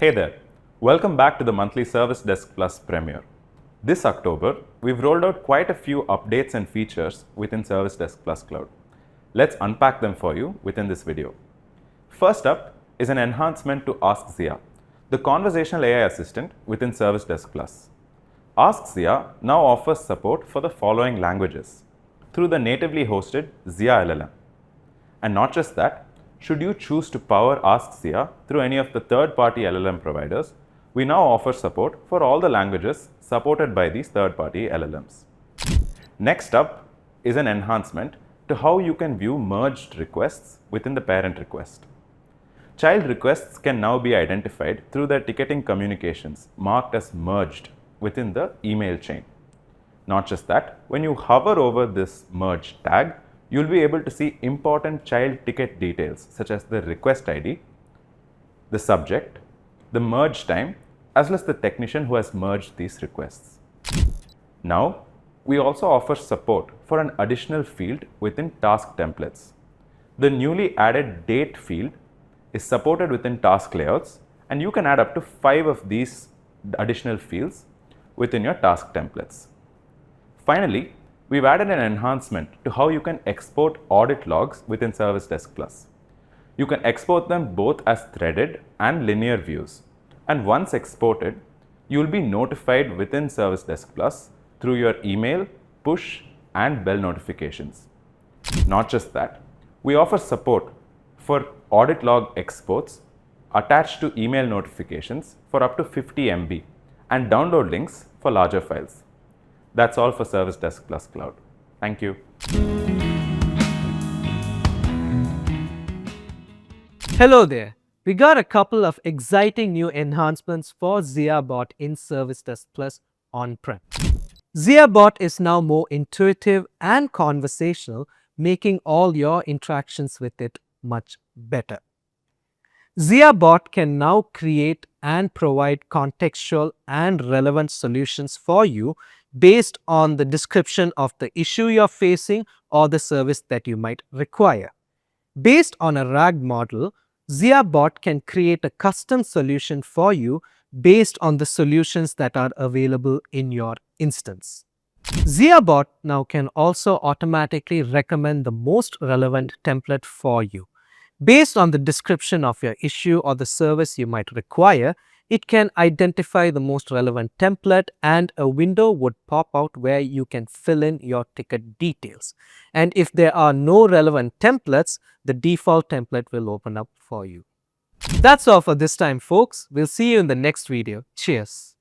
Hey there, welcome back to the monthly ServiceDesk Plus Premiere. This October, we've rolled out quite a few updates and features within ServiceDesk Plus Cloud. Let's unpack them for you within this video. First up is an enhancement to Ask Zia, the conversational AI assistant within ServiceDesk Plus. Ask Zia now offers support for the following languages through the natively hosted Zia LLM. And not just that, should you choose to power Ask Zia through any of the third-party LLM providers, we now offer support for all the languages supported by these third-party LLMs. Next up is an enhancement to how you can view merged requests within the parent request. Child requests can now be identified through their ticketing communications marked as merged within the email chain. Not just that, when you hover over this merge tag, you'll be able to see important child ticket details such as the request ID, the subject, the merge time, as well as the technician who has merged these requests. Now, we also offer support for an additional field within task templates. The newly added date field is supported within task layouts, and you can add up to 5 of these additional fields within your task templates. Finally, we've added an enhancement to how you can export audit logs within ServiceDesk Plus. You can export them both as threaded and linear views. And once exported, you will be notified within ServiceDesk Plus through your email, push, and bell notifications. Not just that, we offer support for audit log exports attached to email notifications for up to 50 MB and download links for larger files. That's all for ServiceDesk Plus Cloud. Thank you. Hello there. We got a couple of exciting new enhancements for Zia Bot in ServiceDesk Plus on-prem. Zia Bot is now more intuitive and conversational, making all your interactions with it much better. Zia Bot can now create and provide contextual and relevant solutions for you based on the description of the issue you're facing or the service that you might require. Based on a RAG model, Zia Bot can create a custom solution for you based on the solutions that are available in your instance. Zia Bot now can also automatically recommend the most relevant template for you. Based on the description of your issue or the service you might require, it can identify the most relevant template, and a window would pop out where you can fill in your ticket details. And if there are no relevant templates, the default template will open up for you. That's all for this time, folks. We'll see you in the next video. Cheers.